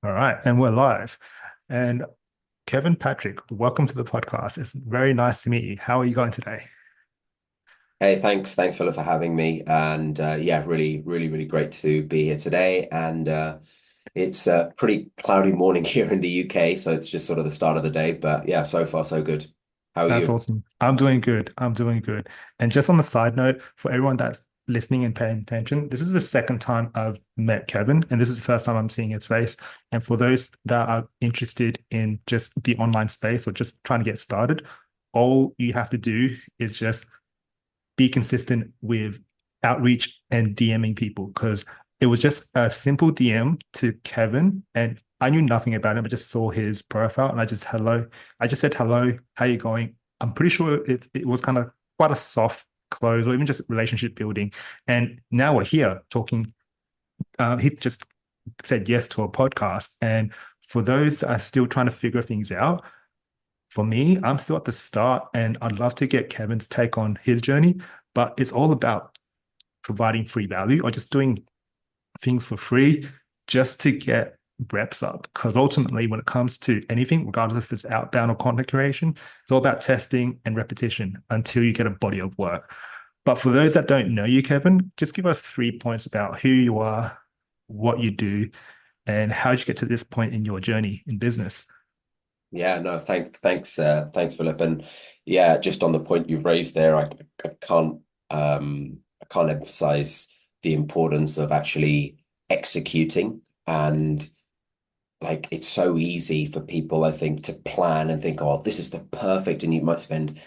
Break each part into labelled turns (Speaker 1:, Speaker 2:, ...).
Speaker 1: All right, and we're live. And Kevin Patrick, welcome to the podcast. It's very nice to meet you. How are you going today?
Speaker 2: Hey, thanks, Philip, for having me. And yeah, really great to be here today. And it's a pretty cloudy morning here in the UK, so it's just sort of the start of the day. But yeah, so far so good. How are
Speaker 1: That's
Speaker 2: you?
Speaker 1: awesome. I'm doing good. I'm doing good. And just on the side note, for everyone that's listening and paying attention, this is the second time I've met Kevin, and this is the first time I'm seeing his face. And for those that are interested in just the online space or just trying to get started, all you have to do is just be consistent with outreach and DMing people because it was just a simple DM to Kevin and I knew nothing about him. I just saw his profile and I just said hello, how you going? I'm pretty sure it was kind of quite a soft close or even just relationship building. And now we're here talking. He just said yes to a podcast. And for those that are still trying to figure things out, for me, I'm still at the start and I'd love to get Kevin's take on his journey, but it's all about providing free value or just doing things for free just to get reps up. Because ultimately, when it comes to anything, regardless if it's outbound or content creation, it's all about testing and repetition until you get a body of work. But for those that don't know you, Kevin, just give us 3 points about who you are, what you do, and how did you get to this point in your journey in business?
Speaker 2: Yeah, no, thanks, Philip. And yeah, just on the point you've raised there, I I can't emphasize the importance of actually executing. And like it's so easy for people, I think, to plan and think, oh, this is the perfect, and you might spend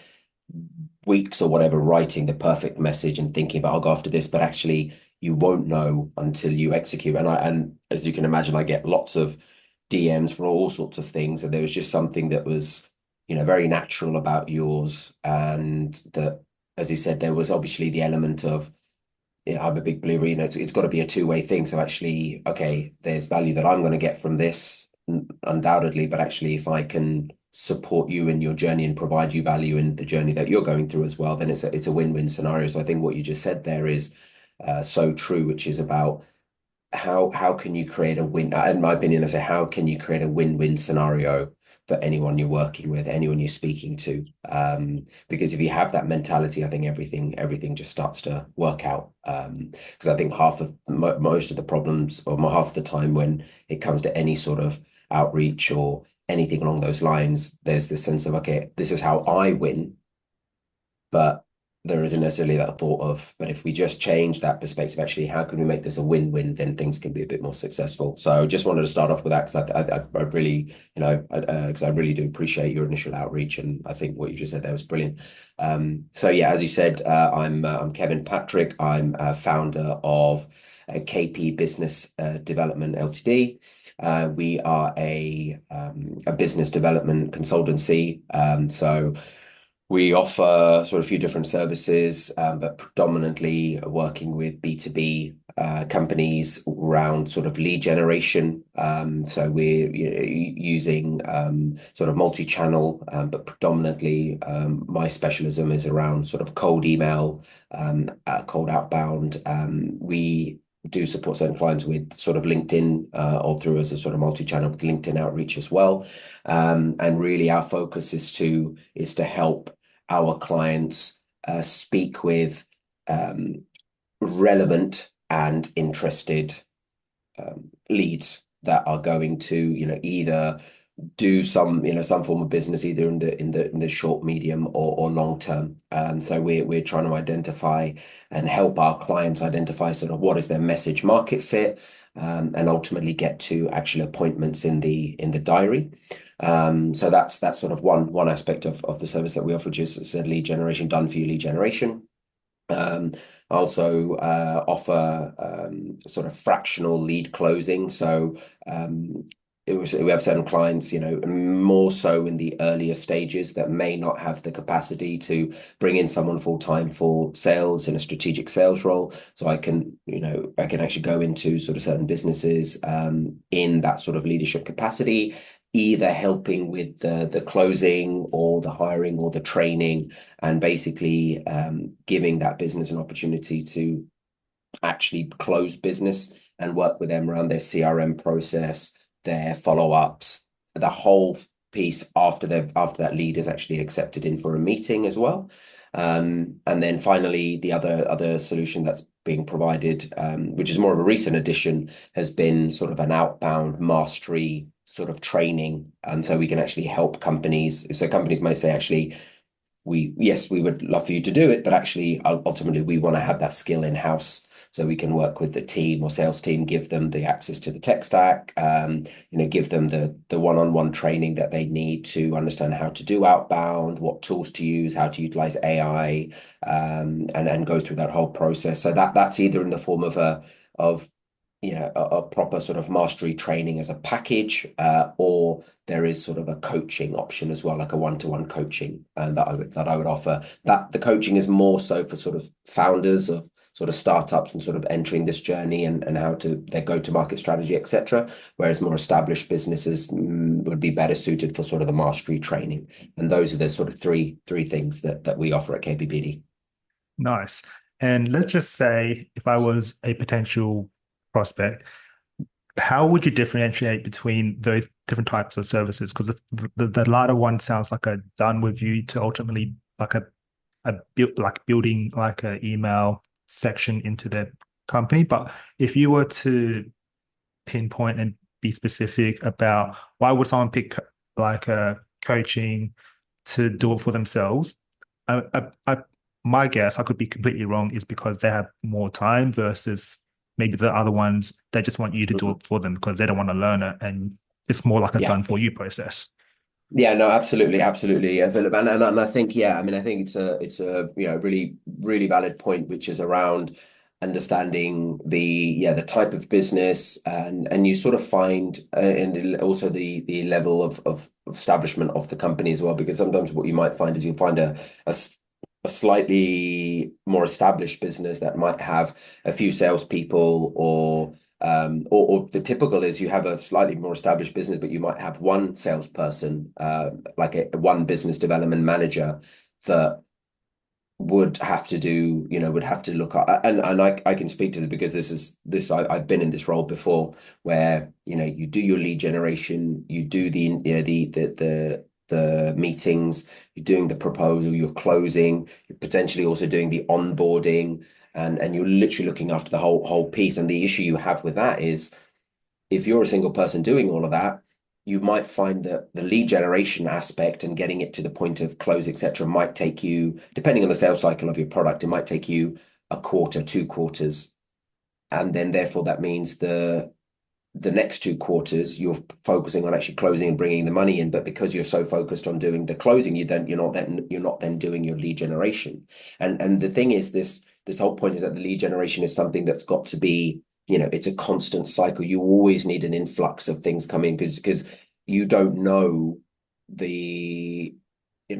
Speaker 2: weeks or whatever writing the perfect message and thinking about I'll go after this, but actually you won't know until you execute. And as you can imagine, I get lots of DMs for all sorts of things, and there was just something that was, very natural about yours, and that, as you said, there was obviously the element of yeah, I'm a big believer, it's got to be a two-way thing. So actually, okay, there's value that I'm going to get from this, undoubtedly, but actually, if I can support you in your journey and provide you value in the journey that you're going through as well, then it's a win-win scenario. So I think what you just said there is so true, which is about how can you create a win? In my opinion, I say how can you create a win-win scenario for anyone you're working with, anyone you're speaking to? Because if you have that mentality, I think everything just starts to work out. Because I think most of the problems, or half of the time, when it comes to any sort of outreach or anything along those lines, there's this sense of okay, this is how I win, but there isn't necessarily that thought of, but if we just change that perspective, actually, how can we make this a win-win? Then things can be a bit more successful. So just wanted to start off with that because I really, because I really do appreciate your initial outreach, and I think what you just said there was brilliant. So yeah, as you said, I'm Kevin Patrick. I'm a founder of KP Business Development Ltd. We are a business development consultancy. So we offer sort of a few different services, but predominantly working with B2B companies around sort of lead generation. So we're using sort of multi-channel, but predominantly my specialism is around sort of cold email, cold outbound. We do support certain clients with sort of LinkedIn or through as a sort of multi-channel with LinkedIn outreach as well. And really our focus is to help our clients speak with um, relevant and interested leads that are going to, either do some form of business either in the short, medium, or long term. So we're trying to identify and help our clients identify sort of what is their message market fit, and ultimately get to actual appointments in the diary. So that's sort of one aspect of the service that we offer, which is as I said, lead generation, done for you lead generation. Um, I also offer sort of fractional lead closing. So we have certain clients, more so in the earlier stages that may not have the capacity to bring in someone full time for sales in a strategic sales role. So I can actually go into sort of certain businesses in that sort of leadership capacity, either helping with the closing or the hiring or the training, and basically giving that business an opportunity to actually close business and work with them around their CRM process, their follow-ups, the whole piece after that lead is actually accepted in for a meeting as well. And then finally, the other solution that's being provided, which is more of a recent addition, has been sort of an outbound mastery sort of training. So we can actually help companies. So companies might say, actually, we would love for you to do it, but actually ultimately we want to have that skill in house so we can work with the team or sales team, give them the access to the tech stack, give them the one-on-one training that they need to understand how to do outbound, what tools to use, how to utilize AI, and go through that whole process. So that's either in the form of a proper sort of mastery training as a package, or there is sort of a coaching option as well, like a one-to-one coaching, and that I would offer. That the coaching is more so for sort of founders of sort of startups and sort of entering this journey and how to their go-to-market strategy, etc. Whereas more established businesses would be better suited for sort of the mastery training. And those are the sort of three things that we offer at KBBD.
Speaker 1: Nice. And let's just say if I was a potential prospect, how would you differentiate between those different types of services? Because the latter one sounds like a done with you to ultimately like a build like building like a email section into the company. But if you were to pinpoint and be specific about why would someone pick like a coaching to do it for themselves, my guess, I could be completely wrong, is because they have more time versus maybe the other ones, they just want you to do
Speaker 2: Mhm.
Speaker 1: it for them because they don't want to learn it. And it's more like a
Speaker 2: Yeah.
Speaker 1: done for you process.
Speaker 2: Yeah, no, absolutely, absolutely, yeah, Philip, and I think, yeah, I mean, I think it's a really really valid point, which is around understanding the type of business, and you sort of find also the level of establishment of the company as well, because sometimes what you might find is you'll find a slightly more established business that might have a few salespeople, or the typical is you have a slightly more established business, but you might have one salesperson, like one business development manager that would have to would have to look at, and I can speak to this because I've been in this role before, where you do your lead generation, you do the meetings, you're doing the proposal, you're closing, you're potentially also doing the onboarding, and you're literally looking after the whole piece. And the issue you have with that is, if you're a single person doing all of that, you might find that the lead generation aspect and getting it to the point of close, etc., might take you, depending on the sales cycle of your product, it might take you a quarter, 2 quarters. And then therefore that means the next 2 quarters you're focusing on actually closing and bringing the money in, but because you're so focused on doing the closing, you're not then doing your lead generation. And the thing is, this whole point is that the lead generation is something that's got to be, it's a constant cycle. You always need an influx of things coming, because you don't know the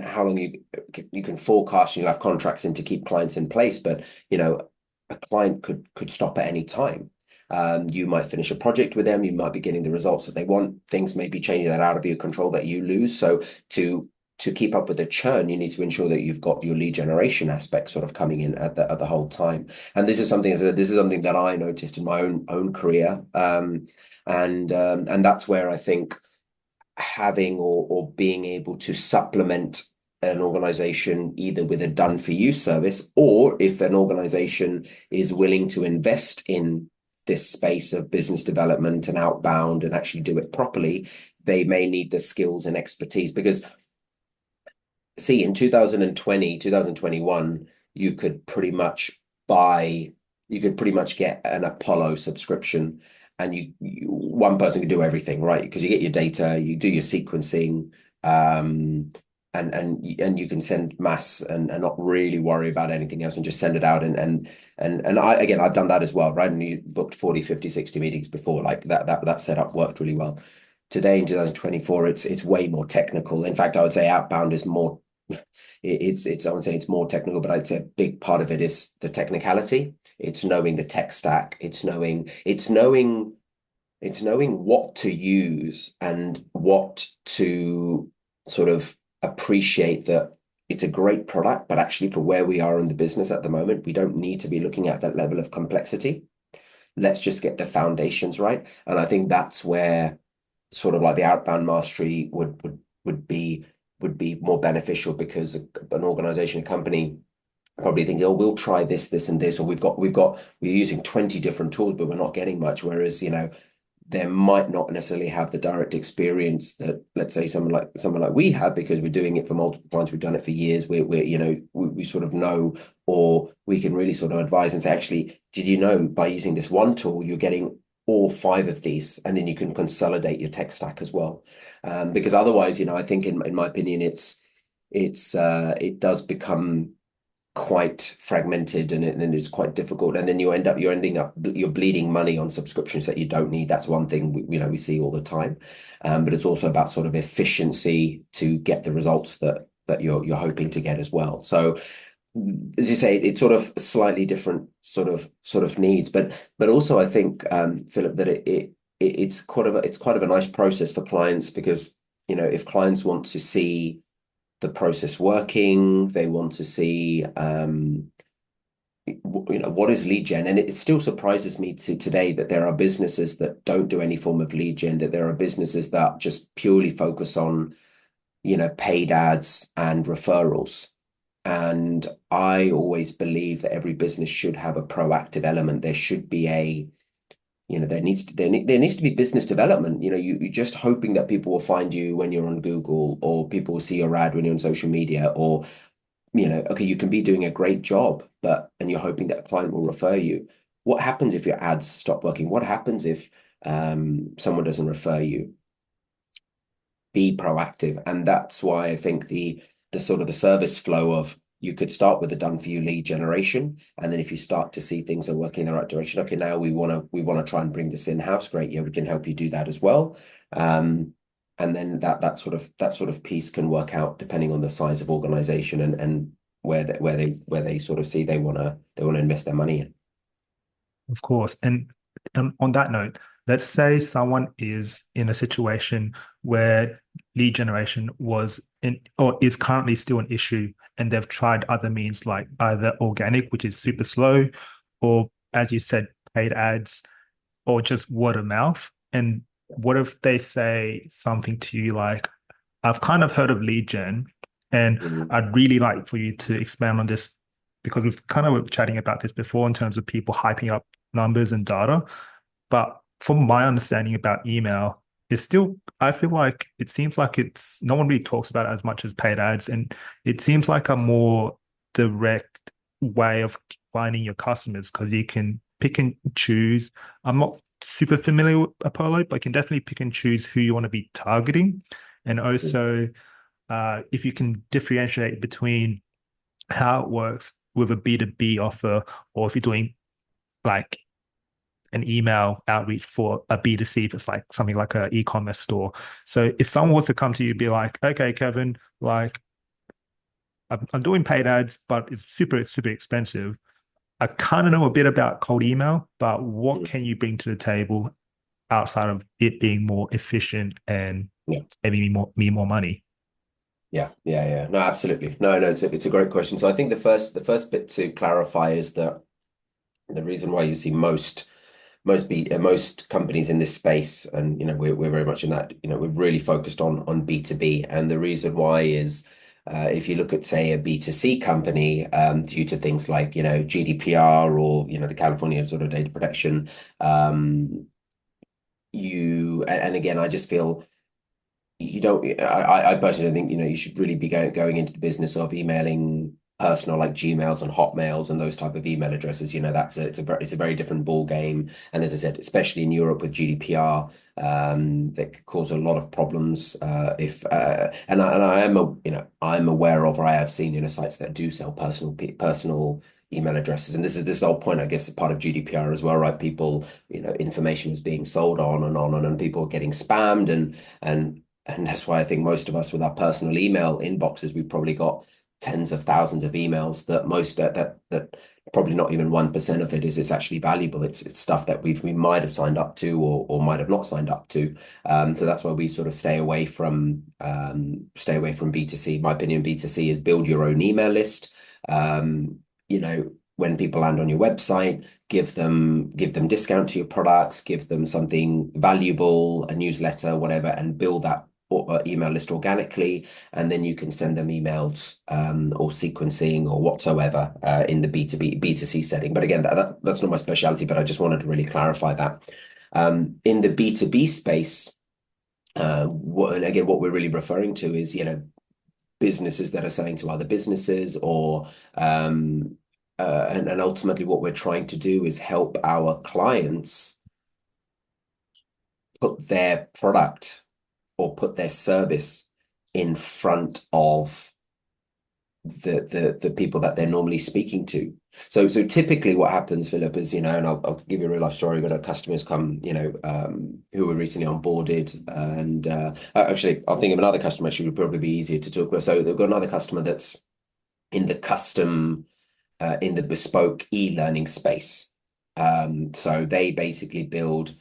Speaker 2: how long you can forecast, and you'll have contracts in to keep clients in place, but a client could stop at any time. You might finish a project with them, you might be getting the results that they want, things may be changing that out of your control that you lose. So to keep up with the churn, you need to ensure that you've got your lead generation aspect sort of coming in at the whole time. And this is something that I noticed in my own career, and that's where I think having or being able to supplement an organization either with a done for you service, or if an organization is willing to invest in this space of business development and outbound and actually do it properly, they may need the skills and expertise. Because see, in 2020, 2021, you could pretty much get an Apollo subscription, and one person can do everything, right? Because you get your data, you do your sequencing, and you can send mass and not really worry about anything else, and just send it out. And I've done that as well, right? And you booked 40, 50, 60 meetings before, like that setup worked really well. Today in 2024, it's way more technical. In fact, I would say outbound is more, I would say it's more technical, but I'd say a big part of it is the technicality. It's knowing the tech stack. It's knowing what to use and what to sort of appreciate, that it's a great product, but actually for where we are in the business at the moment, we don't need to be looking at that level of complexity. Let's just get the foundations right. And I think that's where sort of like the outbound mastery would be more beneficial because an organization, a company probably think, oh, we'll try this, this, and this, or we're using 20 different tools, but we're not getting much. Whereas, there might not necessarily have the direct experience that, let's say, someone like we have, because we're doing it for multiple clients, we've done it for years. We sort of know, or we can really sort of advise and say, actually, did you know by using this one tool, you're getting all five of these, and then you can consolidate your tech stack as well. Because otherwise, I think in my opinion, it does become quite fragmented, and it's quite difficult, and then you're bleeding money on subscriptions that you don't need. That's one thing we see all the time, but it's also about sort of efficiency to get the results that you're hoping to get as well. So as you say, it's sort of slightly different sort of needs, but also I think, Philip, that it's quite of a nice process for clients, because if clients want to see the process working. They want to see, what is lead gen, and it still surprises me to today that there are businesses that don't do any form of lead gen. That there are businesses that just purely focus on, paid ads and referrals. And I always believe that every business should have a proactive element. There should be there needs to be business development. You're just hoping that people will find you when you're on Google, or people will see your ad when you're on social media, or okay, you can be doing a great job, and you're hoping that a client will refer you. What happens if your ads stop working? What happens if someone doesn't refer you? Be proactive. And that's why I think the sort of the service flow of, you could start with a done for you lead generation, and then if you start to see things are working in the right direction, okay, now we want to try and bring this in house. Great, yeah, we can help you do that as well. And then that sort of piece can work out depending on the size of organization, and where they sort of see they want to invest their money in.
Speaker 1: Of course. And on that note, let's say someone is in a situation where lead generation was in or is currently still an issue, and they've tried other means like either organic, which is super slow, or as you said, paid ads, or just word of mouth. And what if they say something to you like, I've kind of heard of lead gen, and
Speaker 2: Mhm.
Speaker 1: I'd really like for you to expand on this because we've kind of were chatting about this before in terms of people hyping up numbers and data. But from my understanding about email, it's still, I feel like it seems like it's no one really talks about it as much as paid ads. And it seems like a more direct way of finding your customers because you can pick and choose. I'm not super familiar with Apollo, but you can definitely pick and choose who you want to be targeting. And also, if you can differentiate between how it works with a B2B offer, or if you're doing like an email outreach for a B2C, if it's like something like an e-commerce store. So if someone was to come to you and be like, okay, Kevin, like I'm doing paid ads, but it's super, super expensive. I kind of know a bit about cold email, but what can you bring to the table outside of it being more efficient and
Speaker 2: Yeah.
Speaker 1: saving me more money?
Speaker 2: Yeah, yeah, yeah. No, absolutely. No, no, it's a great question. So I think the first bit to clarify is that the reason why you see most companies in this space, and we're very much in that, we're really focused on B2B, and the reason why is, if you look at, say, a B2C company, due to things like GDPR, or the California sort of data protection, and again, I just feel you don't I personally don't think you should really be going into the business of emailing personal, like Gmails and Hotmails and those type of email addresses. It's a very different ball game, and as I said, especially in Europe with GDPR, that could cause a lot of problems, if and I am I'm aware of, or I have seen sites that do sell personal email addresses, and this is the whole point, I guess, a part of GDPR as well, right? People, information is being sold on and on, and people are getting spammed, and that's why I think most of us with our personal email inboxes, we've probably got tens of thousands of emails, that most that probably not even 1% of it is actually valuable. It's stuff that we might have signed up to, or might have not signed up to. So that's why we sort of stay away from B2C. My opinion, B2C is build your own email list. You know, when people land on your website, give them discount to your products, give them something valuable, a newsletter, whatever, and build that email list organically, and then you can send them emails or sequencing or whatsoever in the B2B, B2C setting. But again, that's not my specialty, but I just wanted to really clarify that. In the B2B space, and again, what we're really referring to is, businesses that are selling to other businesses, or and ultimately what we're trying to do is help our clients put their product or put their service in front of the people that they're normally speaking to. So typically what happens, Philip, is, and I'll give you a real life story. We've got customers come, who were recently onboarded, and actually I'll think of another customer actually would probably be easier to talk about. So they've got another customer that's in the in the bespoke e-learning space. So they basically build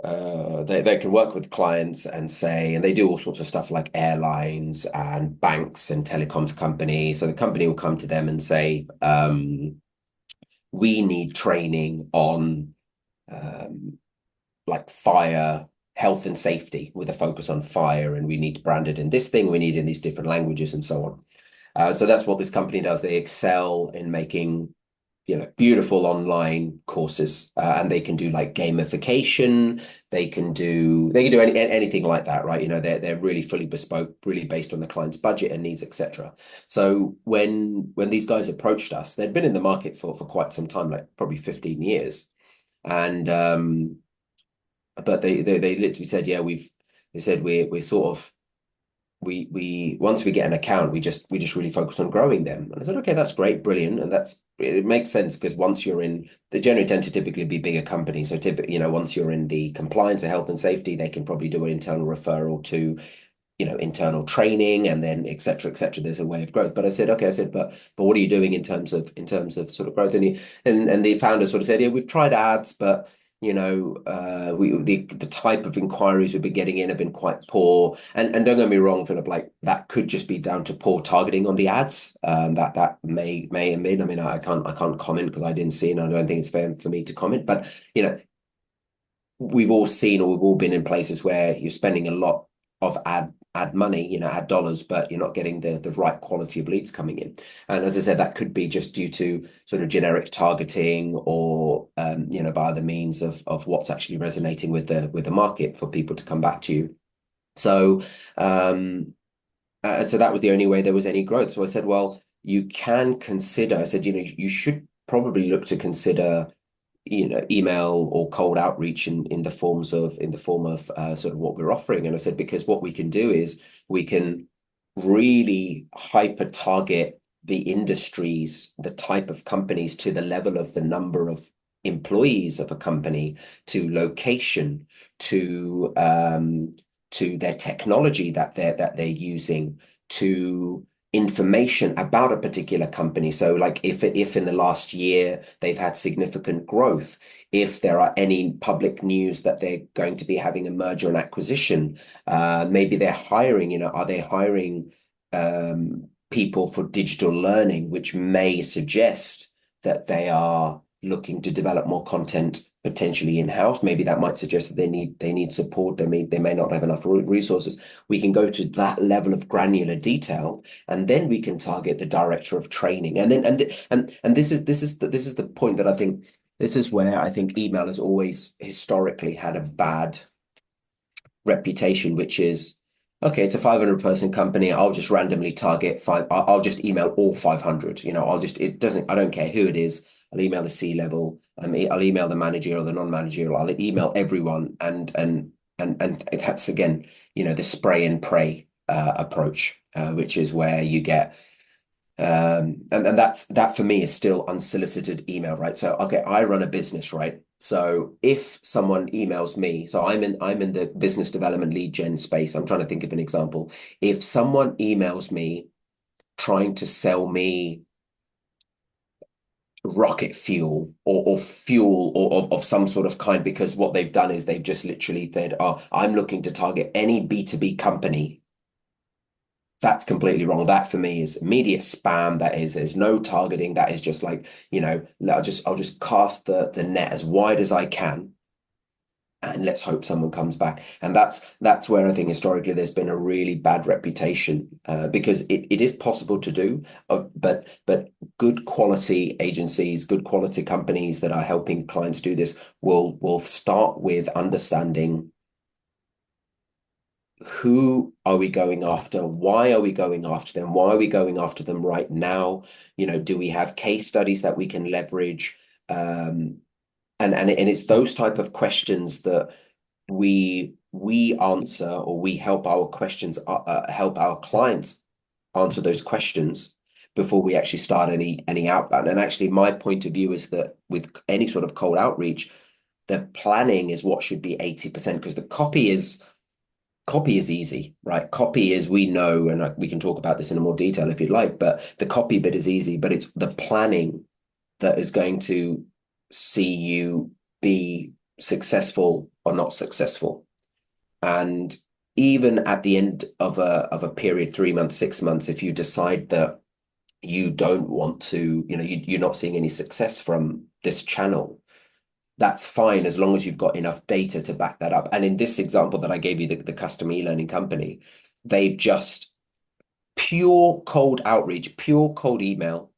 Speaker 2: they can work with clients and they do all sorts of stuff like airlines and banks and telecoms companies. So the company will come to them and say, we need training on like fire, health and safety, with a focus on fire, and we need branded in this thing, we need in these different languages and so on. So that's what this company does. They excel in making beautiful online courses, and they can do like gamification. They can do anything like that, right? They're really fully bespoke, really based on the client's budget and needs, etc. So when these guys approached us, they'd been in the market for quite some time, like probably 15 years, and but they literally said, yeah, they said we're sort of we once we get an account, we just really focus on growing them. And I said, okay, that's great, brilliant, and it makes sense, because once you're in, they generally tend to typically be bigger companies. So typically, once you're in the compliance of health and safety, they can probably do an internal referral to, internal training, and then et cetera, et cetera. There's a way of growth. But I said, okay, but what are you doing in terms of sort of growth? And the founder sort of said, yeah, we've tried ads, but the type of inquiries we've been getting in have been quite poor. And don't get me wrong, Philip, like that could just be down to poor targeting on the ads. That may have been. I mean, I can't comment because I didn't see, and I don't think it's fair for me to comment. But we've all seen, or we've all been in places where you're spending a lot of ad money, ad dollars, but you're not getting the right quality of leads coming in. And as I said, that could be just due to sort of generic targeting, or by other means of what's actually resonating with the market for people to come back to you. So so that was the only way there was any growth. So I said, well, you can consider, I said, you should probably look to consider email or cold outreach in the form of sort of what we're offering. And I said, because what we can do is we can really hyper target the industries, the type of companies, to the level of the number of employees of a company, to location, to their technology that they're using, to information about a particular company. So like if in the last year they've had significant growth, if there are any public news that they're going to be having a merger and acquisition, maybe they're hiring, are they hiring people for digital learning, which may suggest that they are looking to develop more content potentially in-house. Maybe that might suggest that they need support. They may not have enough resources. We can go to that level of granular detail, and then we can target the director of training. And then and this is the point that I think, this is where I think email has always historically had a bad reputation, which is, okay, it's a 500-person company. I'll just randomly target five. I'll just email all 500. I don't care who it is. I'll email the C-level. I'll email the managerial, the non-managerial. I'll email everyone, and that's again, the spray and pray approach, which is where you get, and that for me is still unsolicited email, right? So okay, I run a business, right? So if someone emails me, so I'm in the business development lead gen space. I'm trying to think of an example. If someone emails me trying to sell me rocket fuel, or fuel, or of some sort of kind, because what they've done is they've just literally said, oh, I'm looking to target any B2B company That's completely wrong. That for me is immediate spam. That is, there's no targeting. That is just like, I'll just cast the net as wide as I can, and let's hope someone comes back. And that's where I think historically there's been a really bad reputation, because it is possible to do, but good quality agencies, good quality companies that are helping clients do this will start with understanding who are we going after? Why are we going after them? Why are we going after them right now? Do we have case studies that we can leverage? And it's those type of questions that we answer, or we help our clients answer those questions before we actually start any outbound. And actually, my point of view is that with any sort of cold outreach, the planning is what should be 80%, because the copy is easy, right? Copy is, we know, and we can talk about this in more detail if you'd like, but the copy bit is easy, but it's the planning that is going to see you be successful or not successful. And even at the end of a period, 3 months, 6 months, if you decide that you don't want to, you're not seeing any success from this channel, that's fine, as long as you've got enough data to back that up. And in this example that I gave you, the custom e-learning company, they've just pure cold outreach, pure cold email.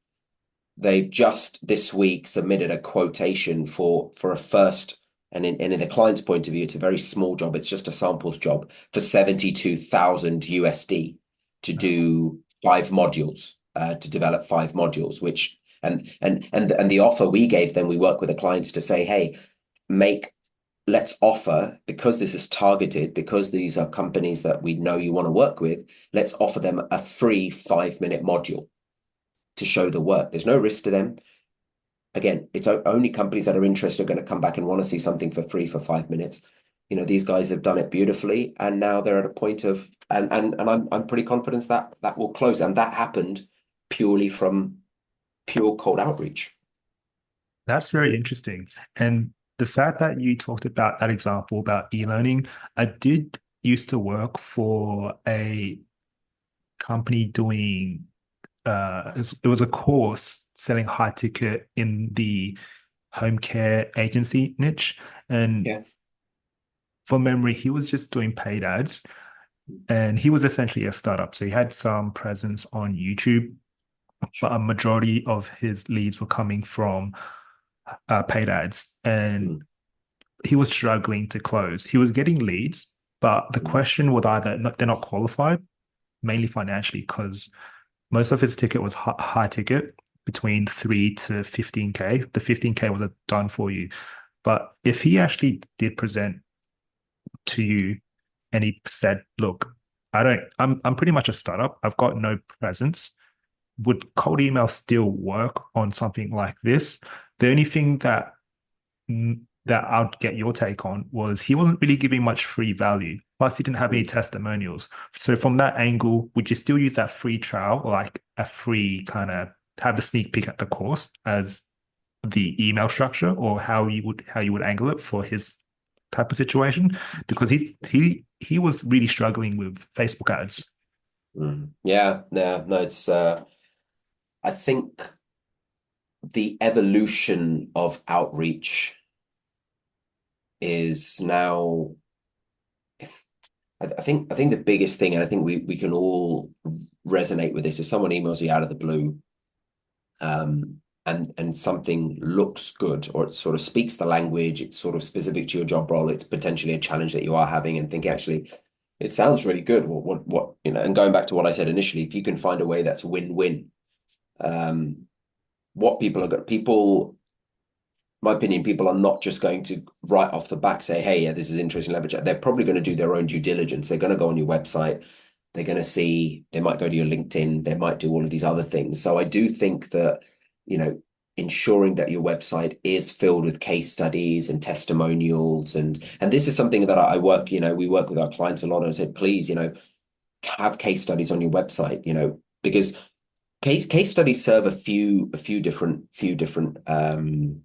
Speaker 2: They've just this week submitted a quotation for a first, and in the client's point of view, it's a very small job. It's just a samples job for 72,000 USD to do 5 modules, to develop 5 modules, which and the offer we gave them, we work with the clients to say, hey, let's offer, because this is targeted, because these are companies that we know you want to work with, let's offer them a free 5-minute module to show the work. There's no risk to them. Again, it's only companies that are interested are going to come back and want to see something for free for 5 minutes. These guys have done it beautifully, and now they're at a point of, and I'm pretty confident that will close, and that happened purely from pure cold outreach.
Speaker 1: That's very interesting. And the fact that you talked about that example about e-learning, I did used to work for a company doing it was a course selling high ticket in the home care agency niche. And
Speaker 2: Yeah.
Speaker 1: from memory, he was just doing paid ads, and he was essentially a startup. So he had some presence on YouTube, but
Speaker 2: Sure.
Speaker 1: a majority of his leads were coming from paid ads. And
Speaker 2: Mm,
Speaker 1: he was struggling to close. He was getting leads, but the
Speaker 2: mm,
Speaker 1: question was either they're not qualified, mainly financially, because most of his ticket was high ticket, between 3 to 15K. The 15K was a done for you. But if he actually did present to you and he said, look, I'm pretty much a startup. I've got no presence. Would cold email still work on something like this? The only thing that I'd get your take on was he wasn't really giving much free value. Plus, he didn't have any
Speaker 2: mm,
Speaker 1: testimonials. So from that angle, would you still use that free trial, or like a free kind of have a sneak peek at the course as the email structure, or how you would angle it for his type of situation? Because he was really struggling with Facebook ads.
Speaker 2: Yeah, yeah, no, it's I think the evolution of outreach is now, I think the biggest thing, and I think we can all resonate with this, is someone emails you out of the blue, and something looks good, or it sort of speaks the language, it's sort of specific to your job role, it's potentially a challenge that you are having, and think, actually, it sounds really good. What, and going back to what I said initially, if you can find a way that's win-win, um, what people, my opinion, people are not just going to right off the back say, hey, yeah, this is interesting, leverage. They're probably going to do their own due diligence. They're going to go on your website. They're going to see, they might go to your LinkedIn. They might do all of these other things. So I do think that, ensuring that your website is filled with case studies and testimonials. And this is something that I work, we work with our clients a lot. And I said, please, have case studies on your website, because case studies serve a few different um,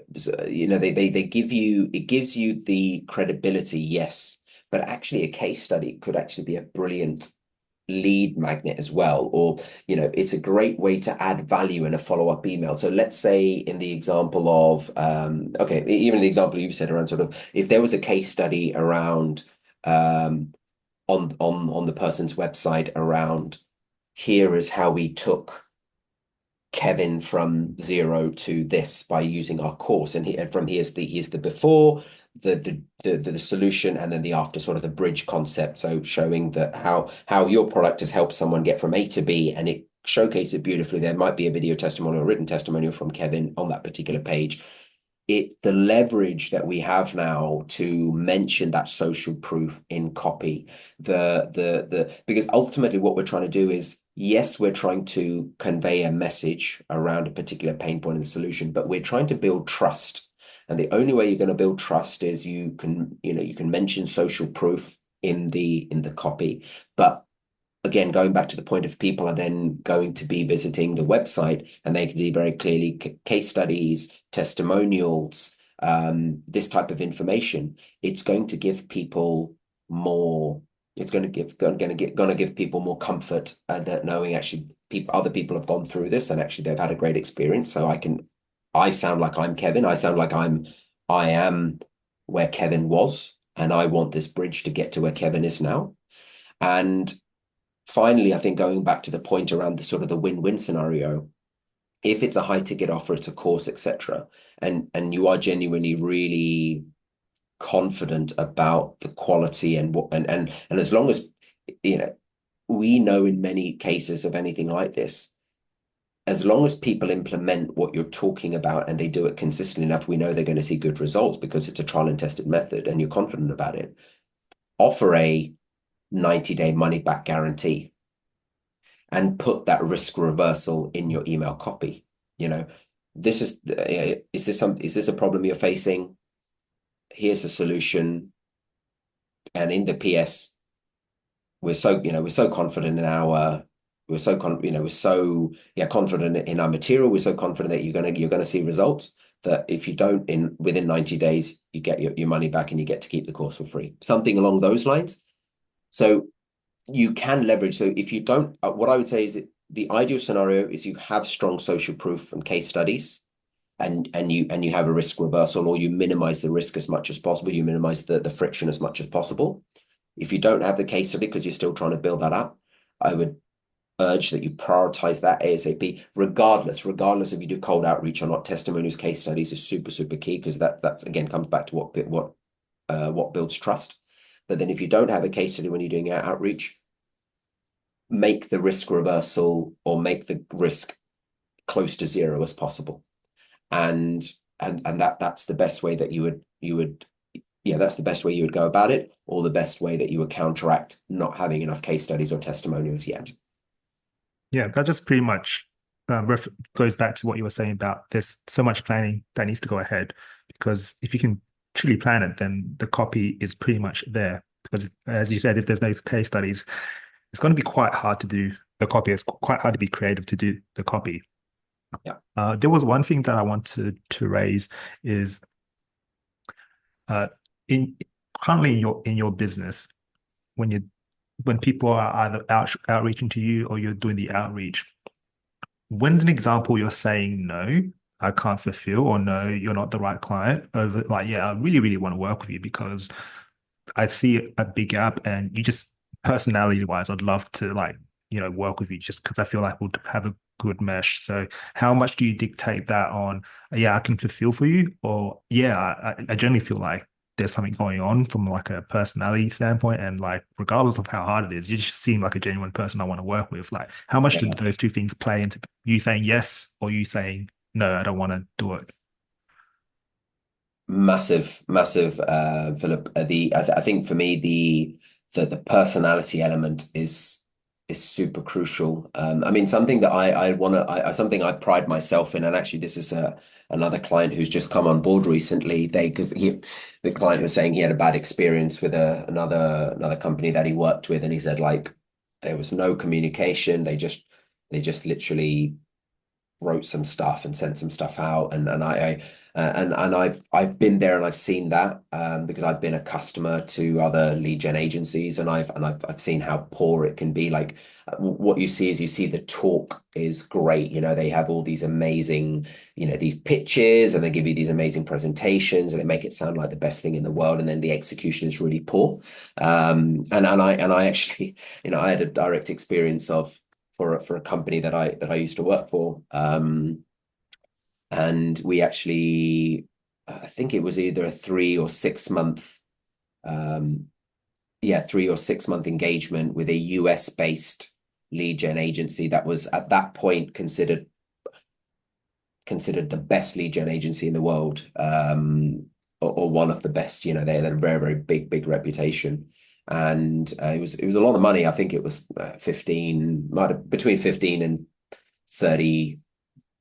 Speaker 2: they give you, it gives you the credibility, yes, but actually a case study could actually be a brilliant lead magnet as well. Or, it's a great way to add value in a follow-up email. So let's say in the example of, okay, even the example you said around sort of, if there was a case study around, on the person's website around, here is how we took Kevin from zero to this by using our course, and from here's the before, the solution, and then the after, sort of the bridge concept. So showing that how your product has helped someone get from A to B, and it showcases it beautifully. There might be a video testimonial, a written testimonial from Kevin on that particular page. The leverage that we have now to mention that social proof in copy, because ultimately what we're trying to do is, yes, we're trying to convey a message around a particular pain point in the solution, but we're trying to build trust. And the only way you're going to build trust is you can mention social proof in the copy. But again, going back to the point of, people are then going to be visiting the website, and they can see very clearly case studies, testimonials, this type of information. It's going to give people more. It's going to give people more comfort, that knowing actually other people have gone through this and actually they've had a great experience. So I sound like I'm Kevin. I sound like I am where Kevin was, and I want this bridge to get to where Kevin is now. And finally, I think going back to the point around the sort of the win-win scenario, if it's a high ticket offer, it's a course, etc., and you are genuinely really confident about the quality, and what and as long as we know in many cases of anything like this, as long as people implement what you're talking about and they do it consistently enough, we know they're going to see good results because it's a trial and tested method and you're confident about it. Offer a 90-day money back guarantee and put that risk reversal in your email copy. This is this a problem you're facing? Here's a solution. And in the PS, we're so confident in our we're so confident in our material. We're so confident that you're gonna see results, that if you don't, within 90 days, you get your money back and you get to keep the course for free. Something along those lines. So you can leverage. So if you don't, what I would say is that the ideal scenario is you have strong social proof and case studies, and you have a risk reversal, or you minimize the risk as much as possible. You minimize the friction as much as possible. If you don't have the case study because you're still trying to build that up, I would urge that you prioritize that ASAP, regardless if you do cold outreach or not. Testimonials, case studies is super, super key, because that again comes back to what builds trust. But then if you don't have a case study when you're doing outreach, make the risk reversal, or make the risk close to zero as possible. And that's the best way that that's the best way you would go about it, or the best way that you would counteract not having enough case studies or testimonials yet.
Speaker 1: Yeah, that just pretty much goes back to what you were saying about there's so much planning that needs to go ahead, because if you can truly plan it, then the copy is pretty much there. Because as you said, if there's no case studies, it's going to be quite hard to do the copy. It's quite hard to be creative to do the copy.
Speaker 2: Yeah.
Speaker 1: There was one thing that I wanted to raise is uh, in currently in your business, when people are either outreaching to you or you're doing the outreach, when's an example you're saying no, I can't fulfill, or no, you're not the right client, over like, yeah, I really, really want to work with you because I see a big gap, and you just personality wise, I'd love to work with you just because I feel like we'll have a good mesh. So how much do you dictate that on, yeah, I can fulfill for you, or yeah, I generally feel like there's something going on from like a personality standpoint, and like regardless of how hard it is, you just seem like a genuine person I want to work with. Like how much do
Speaker 2: Yeah.
Speaker 1: those two things play into you saying yes or you saying no, I don't want to do it?
Speaker 2: Massive, Philip. I think for me the personality element is super crucial. I mean, something that I want to something I pride myself in, and actually this is another client who's just come on board recently. The client was saying he had a bad experience with another company that he worked with, and he said, like, there was no communication. They just literally wrote some stuff and sent some stuff out, and I've been there and I've seen that, because I've been a customer to other lead gen agencies, and I've seen how poor it can be. Like, what you see is, you see the talk is great. They have all these amazing, these pitches, and they give you these amazing presentations, and they make it sound like the best thing in the world, and then the execution is really poor. And I actually, I had a direct experience of, for a company that I used to work for. And we actually, I think it was either a 3 or 6 month, um, yeah, 3 or 6 month engagement with a US based lead gen agency that was at that point considered the best lead gen agency in the world, or one of the best. They had a very, very big reputation, and it was a lot of money. I think it was 15, between 15 and 30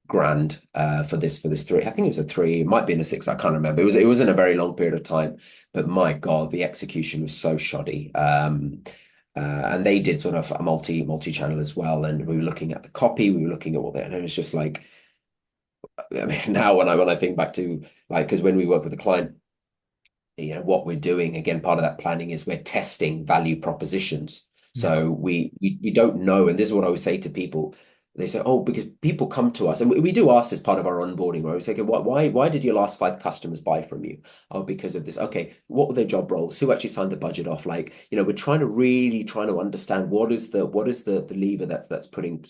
Speaker 2: grand, for this three. I think it was a three. It might be in a six. I can't remember. It was in a very long period of time, but my God, the execution was so shoddy. And they did sort of a multi channel as well. And we were looking at the copy. We were looking at what they, and it was just like, I mean, now when I think back to, like, because when we work with a client, what we're doing, again, part of that planning is we're testing value propositions.
Speaker 1: Yeah.
Speaker 2: So we don't know, and this is what I always say to people. They say, oh, because people come to us, and we do ask as part of our onboarding, where we say, okay, why did your last 5 customers buy from you? Oh, because of this. Okay, what were their job roles? Who actually signed the budget off? Like, we're trying to understand what is the lever that's putting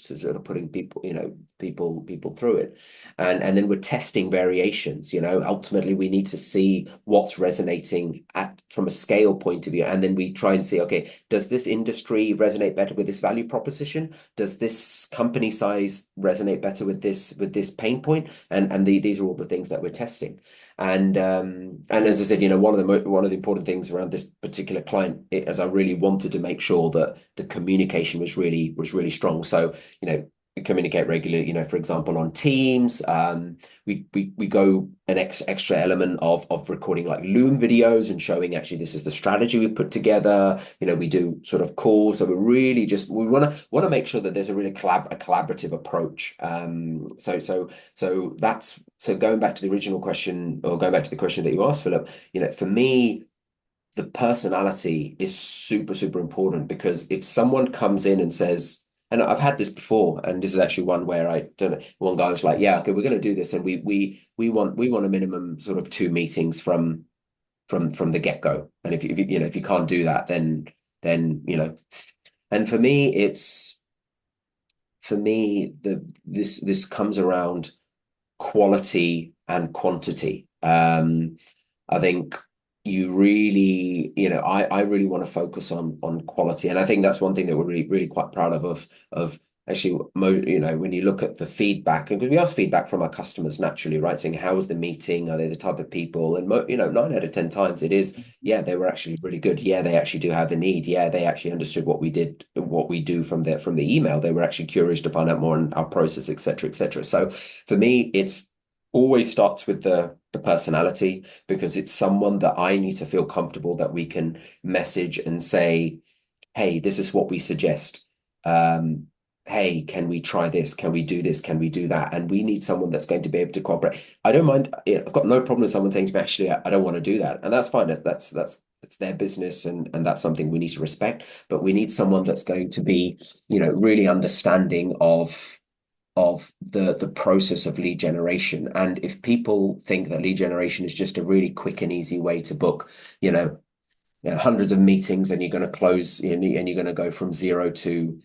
Speaker 2: people through it. And then we're testing variations. Ultimately we need to see what's resonating from a scale point of view, and then we try and see, okay, does this industry resonate better with this value proposition? Does this company size resonate better with this pain point? And these are all the things that we're testing. And as I said, one of the important things around this particular client, as I really wanted to make sure that the communication was really strong. So, we communicate regularly, for example, on Teams. We go an extra element of recording like Loom videos and showing, actually, this is the strategy we put together. We do sort of calls. So we want to make sure that there's a really collaborative approach. So going back to the original question, or going back to the question that you asked, Philip, for me, the personality is super, super important, because if someone comes in and says, and I've had this before, and this is actually one where I don't know, one guy was like, yeah, okay, we're going to do this, and we want a minimum sort of 2 meetings from the get-go. And if you can't do that, then. And for me, this comes around quality and quantity. I think you really, I really want to focus on quality, and I think that's one thing that we're really, really quite proud of actually. When you look at the feedback, and because we ask feedback from our customers naturally, right, saying how was the meeting, are they the type of people, and 9 out of 10 times it is, yeah, they were actually really good, yeah, they actually do have a need, yeah, they actually understood what we did, what we do from the email, they were actually curious to find out more on our process, etc., etc. So for me, it's always starts with the personality, because it's someone that I need to feel comfortable that we can message and say, hey, this is what we suggest. Hey, can we try this? Can we do this? Can we do that? And we need someone that's going to be able to cooperate. I don't mind. I've got no problem with someone saying to me, actually, I don't want to do that. And that's fine. That's their business, and that's something we need to respect. But we need someone that's going to be, really understanding of the process of lead generation. And if people think that lead generation is just a really quick and easy way to book, hundreds of meetings, and you're going to close, and you're going to go from zero to,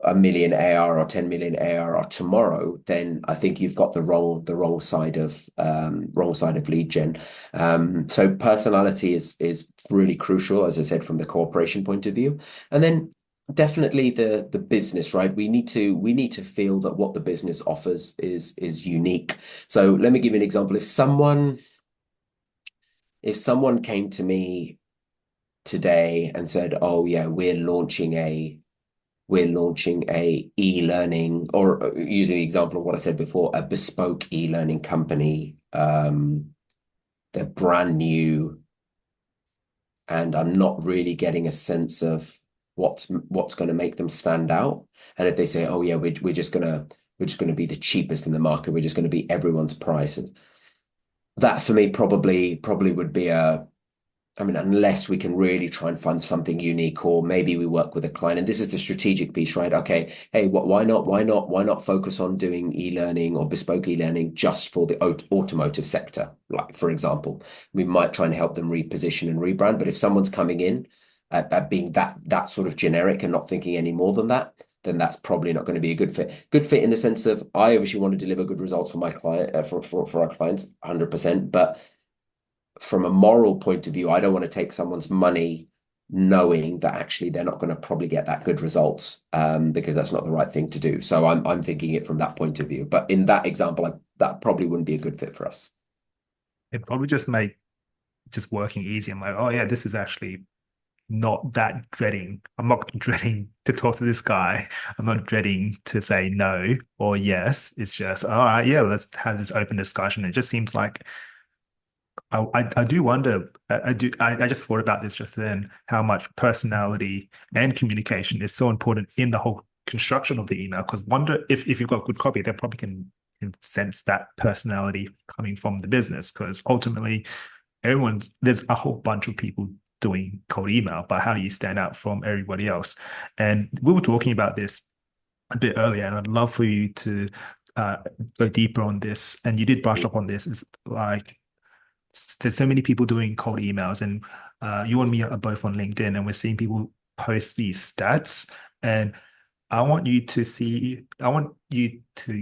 Speaker 2: 1 million AR or 10 million AR tomorrow, then I think you've got the wrong side of lead gen. So personality is really crucial, as I said, from the cooperation point of view. And then definitely the business, right? We need to feel that what the business offers is unique. So let me give you an example. If someone came to me today and said, oh yeah, we're launching a e-learning, or using the example of what I said before, a bespoke e-learning company. They're brand new, and I'm not really getting a sense of what's going to make them stand out. And if they say, oh yeah, we're just gonna we're just going to be the cheapest in the market. We're just going to be everyone's price. And that for me probably would be a, I mean, unless we can really try and find something unique, or maybe we work with a client, and this is the strategic piece, right? Okay, hey, why not focus on doing e-learning or bespoke e-learning just for the automotive sector? Like, for example, we might try and help them reposition and rebrand. But if someone's coming in at being that sort of generic and not thinking any more than that, then that's probably not going to be a good fit. Good fit in the sense of I obviously want to deliver good results for my client, for our clients, 100%, but from a moral point of view, I don't want to take someone's money knowing that actually they're not going to probably get that good results, because that's not the right thing to do. So I'm thinking it from that point of view. But in that example, that probably wouldn't be a good fit for us.
Speaker 1: It probably just make just working easy. I'm like, oh yeah, this is actually not that dreading. I'm not dreading to talk to this guy. I'm not dreading to say no or yes. It's just, all right, yeah, let's have this open discussion. It just seems like I do wonder, I just thought about this just then, how much personality and communication is so important in the whole construction of the email. Because wonder if you've got good copy, they probably can sense that personality coming from the business. Because ultimately, there's a whole bunch of people doing cold email, but how do you stand out from everybody else? And we were talking about this a bit earlier, and I'd love for you to uh, go deeper on this. And you did brush up on this. Is like there's so many people doing cold emails, and you and me are both on LinkedIn, and we're seeing people post these stats. And I want you to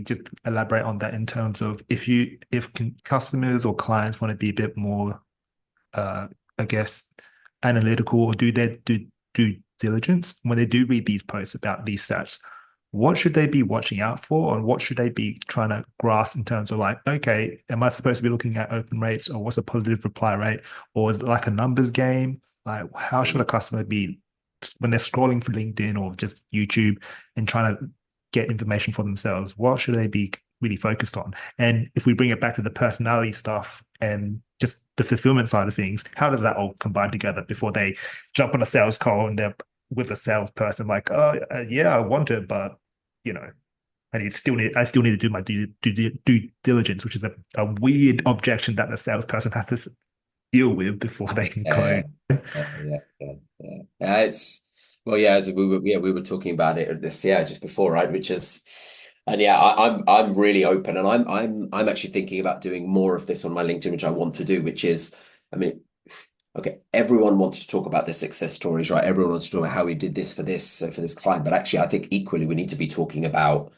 Speaker 1: just elaborate on that in terms of if customers or clients want to be a bit more, uh, I guess, analytical or do their due diligence when they do read these posts about these stats. What should they be watching out for, and what should they be trying to grasp in terms of like, okay, am I supposed to be looking at open rates, or what's a positive reply rate, or is it like a numbers game? Like, how should a customer be when they're scrolling for LinkedIn or just YouTube and trying to get information for themselves? What should they be really focused on? And if we bring it back to the personality stuff and just the fulfillment side of things, how does that all combine together before they jump on a sales call and they're with a salesperson like, oh yeah, I want it, but you know, I still need to do my due diligence, which is a weird objection that the salesperson has to deal with before they can
Speaker 2: Yeah,
Speaker 1: close.
Speaker 2: It's well, yeah, as we were talking about it this, yeah, just before, right? Which is, and yeah, I'm really open, and I'm actually thinking about doing more of this on my LinkedIn, which I want to do, which is, I mean, okay, everyone wants to talk about their success stories, right? Everyone wants to talk about how we did this for this client, but actually, I think equally we need to be talking about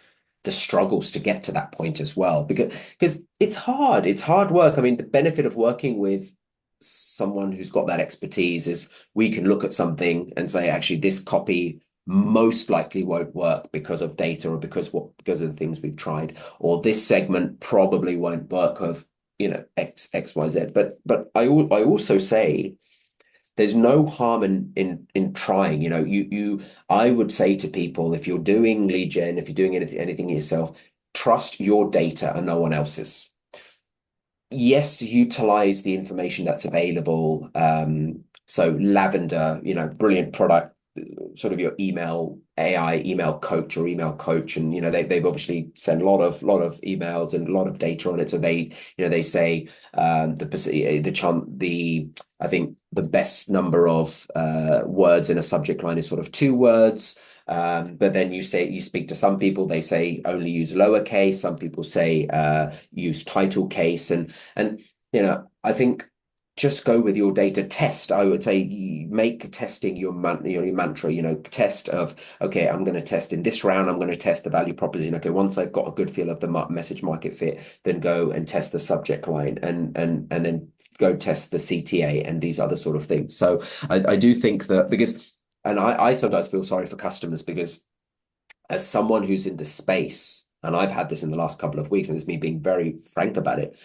Speaker 2: the struggles to get to that point as well, because it's hard. It's hard work. I mean, the benefit of working with someone who's got that expertise is we can look at something and say, actually, this copy most likely won't work because of data or because of the things we've tried, or this segment probably won't work of X Y Z. But I also say there's no harm in trying. I would say to people, if you're doing lead gen, if you're doing anything yourself, trust your data and no one else's. Yes, utilize the information that's available. So Lavender, brilliant product, sort of your email AI email coach or email coach, and they've obviously sent a lot of emails and a lot of data on it. So they say the I think the best number of words in a subject line is sort of 2 words. But then you speak to some people, they say only use lowercase. Some people say use title case, and I think just go with your data. Test, I would say, make testing your mantra. Test of, okay, I'm going to test in this round. I'm going to test the value proposition. Okay, once I've got a good feel of the message market fit, then go and test the subject line, and then go test the CTA and these other sort of things. So I do think that, and I sometimes feel sorry for customers, because as someone who's in the space, and I've had this in the last couple of weeks, and it's me being very frank about it,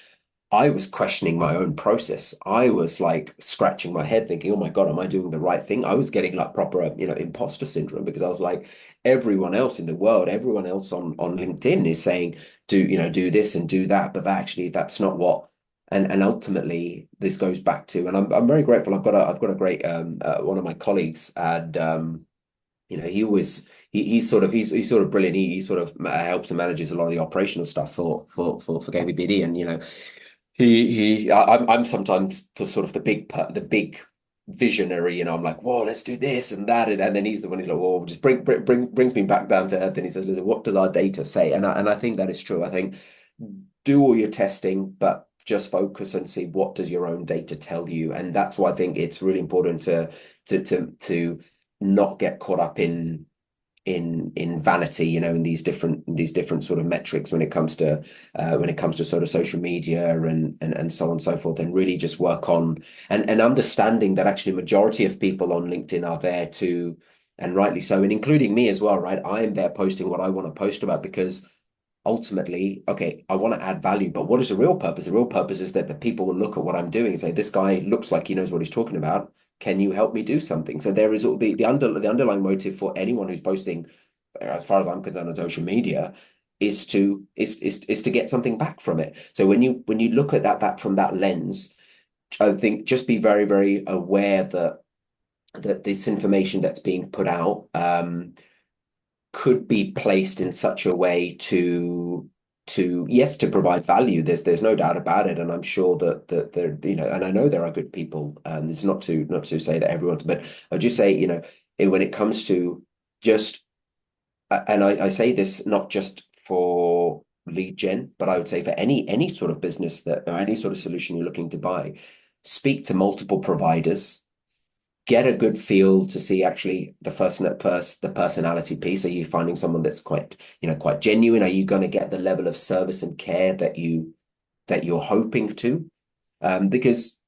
Speaker 2: I was questioning my own process. I was like scratching my head thinking, oh my God, am I doing the right thing? I was getting like proper, imposter syndrome, because I was like, everyone else in the world, everyone else on LinkedIn is saying, do this and do that. But actually, that's not what. And ultimately, this goes back to, and I'm very grateful. I've got a great one of my colleagues, and he always he's sort of brilliant. He sort of helps and manages a lot of the operational stuff for KBBD, and I'm sometimes the sort of the big visionary. I'm like, whoa, let's do this and that, and then he's the one who's like, whoa, just brings me back down to earth, and he says, listen, what does our data say? And I think that is true. I think do all your testing, but just focus and see what does your own data tell you, and that's why I think it's really important to not get caught up in vanity, in these different sort of metrics when it comes to sort of social media and so on and so forth, and really just work on and understanding that actually majority of people on LinkedIn are there to, and rightly so, and including me as well, right? I am there posting what I want to post about because ultimately, okay, I want to add value, but what is the real purpose? The real purpose is that the people will look at what I'm doing and say, this guy looks like he knows what he's talking about. Can you help me do something? So there is all the underlying motive for anyone who's posting, as far as I'm concerned, on social media, is to get something back from it. So when you look at that from that lens, I think just be very, very aware that this information that's being put out could be placed in such a way to yes, to provide value. There's no doubt about it, and I'm sure that there, and I know there are good people. It's not to say that everyone's, but I just say, when it comes to just, and I say this not just for lead gen, but I would say for any sort of business that or any sort of solution you're looking to buy, speak to multiple providers, get a good feel to see actually the personality piece. Are you finding someone that's quite genuine? Are you going to get the level of service and care that you're hoping to? Because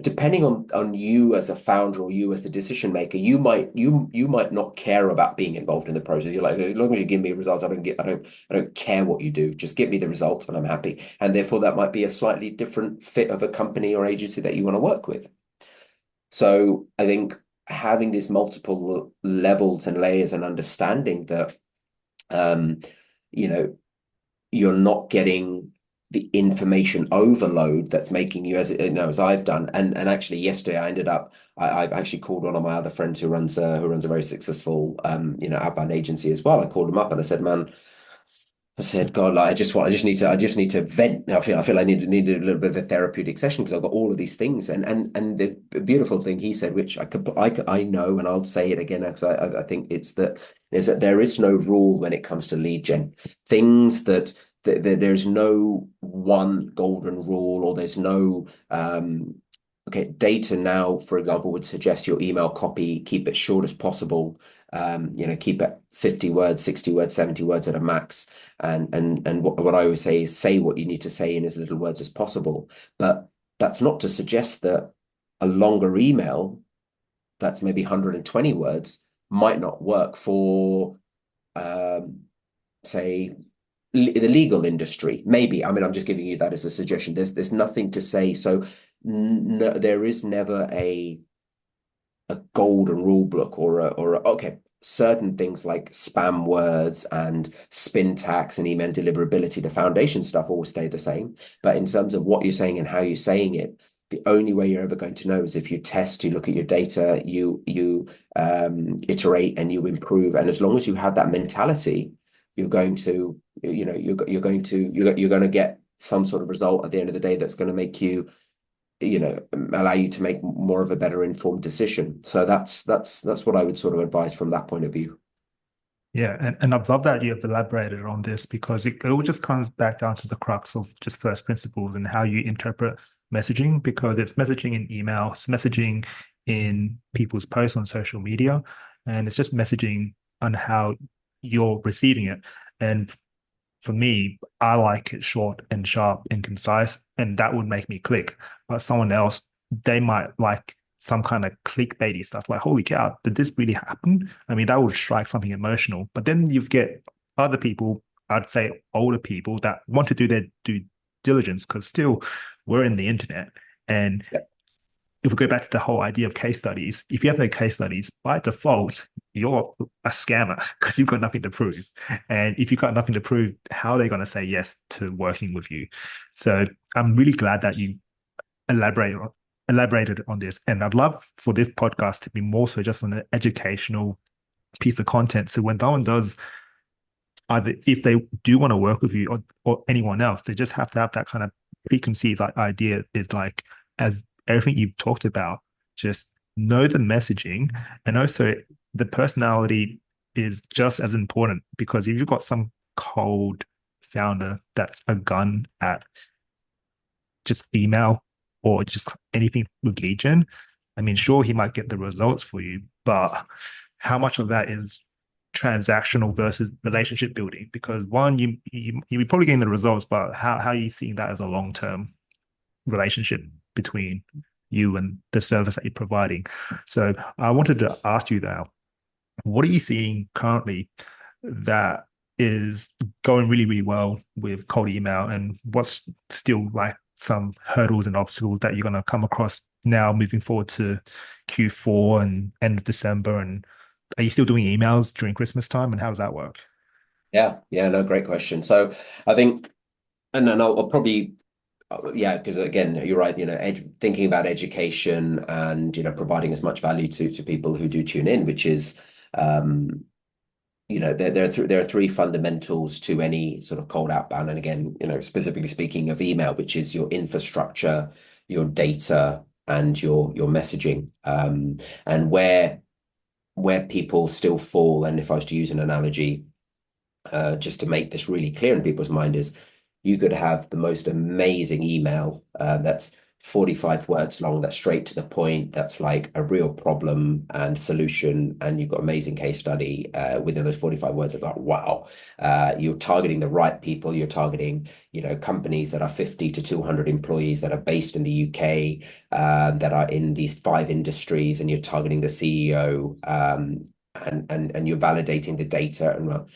Speaker 2: depending on you as a founder or you as the decision maker, you might not care about being involved in the process. You're like, as long as you give me results, I don't care what you do. Just give me the results and I'm happy. And therefore that might be a slightly different fit of a company or agency that you want to work with. So I think having these multiple levels and layers and understanding that um, you know, you're not getting the information overload that's making you, as I've done. And actually yesterday I've actually called one of my other friends who runs a very successful outbound agency as well. I called him up and I said, man, I said, God, like, I just need to vent. I feel I need a little bit of a therapeutic session because I've got all of these things. And the beautiful thing he said, which I know, and I'll say it again because I think it's that there is no rule when it comes to lead gen. Things that there's no one golden rule, or there's no okay, data now, for example, would suggest your email copy, keep it short as possible. Keep it 50 words, 60 words, 70 words at a max. And what I always say is say what you need to say in as little words as possible. But that's not to suggest that a longer email that's maybe 120 words might not work for say the legal industry. Maybe. I mean, I'm just giving you that as a suggestion. There's nothing to say. So no, there is never a golden rule book okay, certain things like spam words and spin tax and email deliverability, the foundation stuff always stay the same. But in terms of what you're saying and how you're saying it, the only way you're ever going to know is if you test, you look at your data, you iterate and you improve. And as long as you have that mentality, you're going to, you're going to get some sort of result at the end of the day that's going to make you allow you to make more of a better informed decision. So that's what I would sort of advise from that point of view.
Speaker 1: Yeah, and I've loved that you've elaborated on this because it all just comes back down to the crux of just first principles and how you interpret messaging, because it's messaging in email, it's messaging in people's posts on social media, and it's just messaging on how you're receiving it. And for me, I like it short and sharp and concise, and that would make me click. But someone else, they might like some kind of clickbaity stuff like, holy cow, did this really happen? I mean, that would strike something emotional. But then you get other people, I'd say older people, that want to do their due diligence because still we're in the internet. And
Speaker 2: Yeah.
Speaker 1: if we go back to the whole idea of case studies, if you have no case studies, by default, you're a scammer because you've got nothing to prove. And if you've got nothing to prove, how are they going to say yes to working with you? So I'm really glad that you elaborate elaborated on this. And I'd love for this podcast to be more so just an educational piece of content. So when someone does either if they do want to work with you or anyone else, they just have to have that kind of preconceived like idea is like as everything you've talked about, just know the messaging and also the personality is just as important because if you've got some cold founder that's a gun at just email or just anything with lead gen, I mean, sure, he might get the results for you, but how much of that is transactional versus relationship building? Because one, you're probably getting the results, but how are you seeing that as a long term relationship between you and the service that you're providing? So I wanted to ask you now, what are you seeing currently that is going really, really well with cold email, and what's still like some hurdles and obstacles that you're going to come across now moving forward to Q4 and end of December? And are you still doing emails during Christmas time, and how does that work?
Speaker 2: Yeah, no, great question. So I think, and then I'll probably, yeah, because again, you're right. Thinking about education and providing as much value to people who do tune in, which is, um, there are three fundamentals to any sort of cold outbound. And again, specifically speaking of email, which is your infrastructure, your data, and your messaging. And where people still fall, and if I was to use an analogy, just to make this really clear in people's mind, is you could have the most amazing email that's 45 words long, that's straight to the point, that's like a real problem and solution, and you've got amazing case study within those 45 words about wow, you're targeting the right people, you're targeting companies that are 50 to 200 employees that are based in the UK, that are in these five industries, and you're targeting the CEO, and you're validating the data and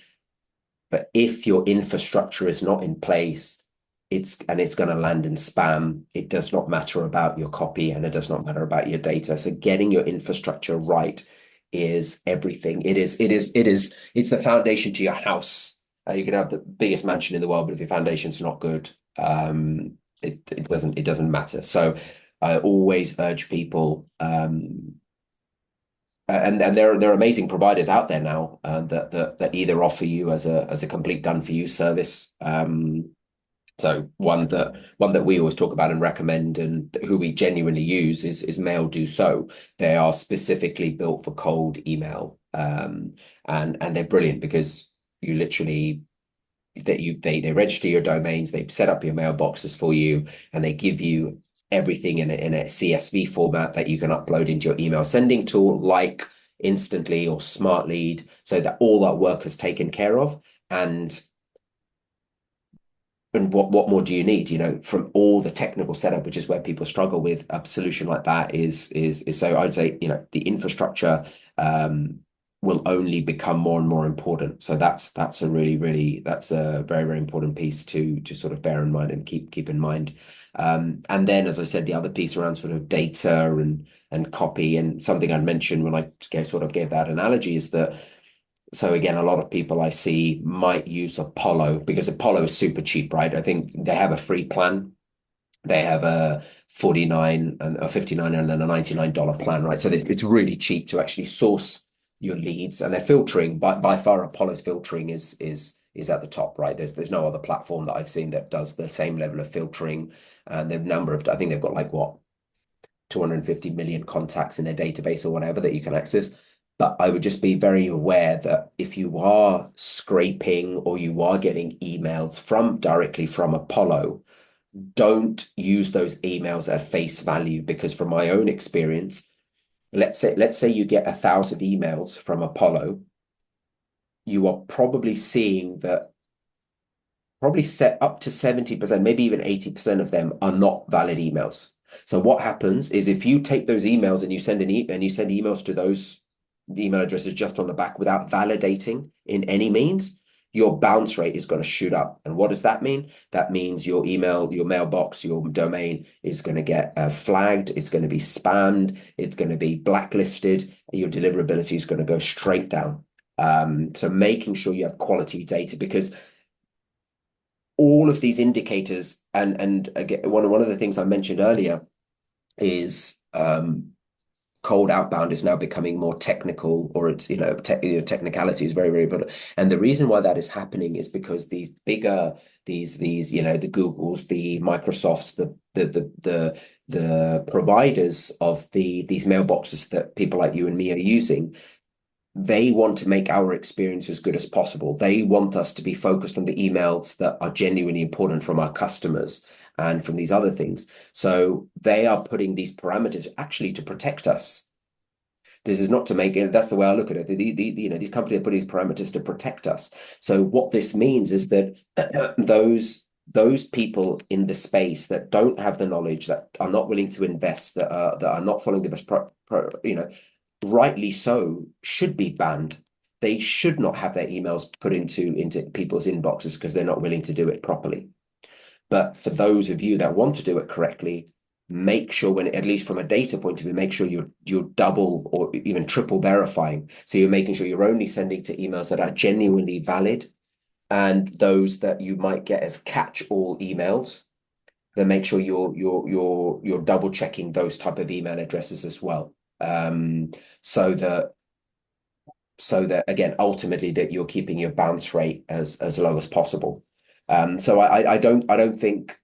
Speaker 2: but if your infrastructure is not in place, it's going to land in spam. It does not matter about your copy and it does not matter about your data. So getting your infrastructure right is everything. It's the foundation to your house. You can have the biggest mansion in the world, but if your foundation's not good, it doesn't matter. So I always urge people, and there are amazing providers out there now that either offer you as a complete done for you service. So one that we always talk about and recommend, and who we genuinely use is Mail Do So. They are specifically built for cold email, and they're brilliant because you literally they register your domains, they set up your mailboxes for you, and they give you everything in a CSV format that you can upload into your email sending tool, like Instantly or Smart Lead, so that all that work is taken care of. And what more do you need? From all the technical setup, which is where people struggle with a solution like that is so I'd say, the infrastructure will only become more and more important. So that's a that's a very, very important piece to sort of bear in mind and keep in mind. And then, as I said, the other piece around sort of data and copy, and something I mentioned when I sort of gave that analogy is that, so again, a lot of people I see might use Apollo because Apollo is super cheap, right? I think they have a free plan. They have a 49 and a 59 and then a $99 plan, right? So it's really cheap to actually source your leads, and they're filtering by far. Apollo's filtering is at the top, right? There's no other platform that I've seen that does the same level of filtering, and the number of, I think they've got like what, 250 million contacts in their database or whatever that you can access. But I would just be very aware that if you are scraping or you are getting emails directly from Apollo, don't use those emails at face value, because from my own experience, let's say you get 1,000 emails from Apollo, you are probably seeing that probably set up to 70%, maybe even 80% of them are not valid emails. So what happens is if you take those emails and you send emails to those email addresses just on the back without validating in any means, your bounce rate is going to shoot up. And what does that mean? That means your email, your mailbox, your domain is going to get flagged. It's going to be spammed. It's going to be blacklisted. Your deliverability is going to go straight down. So making sure you have quality data, because all of these indicators, and again, one of the things I mentioned earlier is cold outbound is now becoming more technical, or it's technicality is very, very important. And the reason why that is happening is because these bigger these the Googles, the Microsofts, the providers of these mailboxes that people like you and me are using, they want to make our experience as good as possible. They want us to be focused on the emails that are genuinely important from our customers and from these other things. So they are putting these parameters actually to protect us. This is not to make it, that's the way I look at it. These companies are putting these parameters to protect us. So what this means is that those people in the space that don't have the knowledge, that are not willing to invest, that are not following the best rightly so, should be banned. They should not have their emails put into people's inboxes because they're not willing to do it properly. But for those of you that want to do it correctly, make sure, when, at least from a data point of view, make sure you're double or even triple verifying. So you're making sure you're only sending to emails that are genuinely valid, and those that you might get as catch-all emails, then make sure you're double checking those type of email addresses as well. Um, so that again, ultimately, that you're keeping your bounce rate as low as possible. So I don't think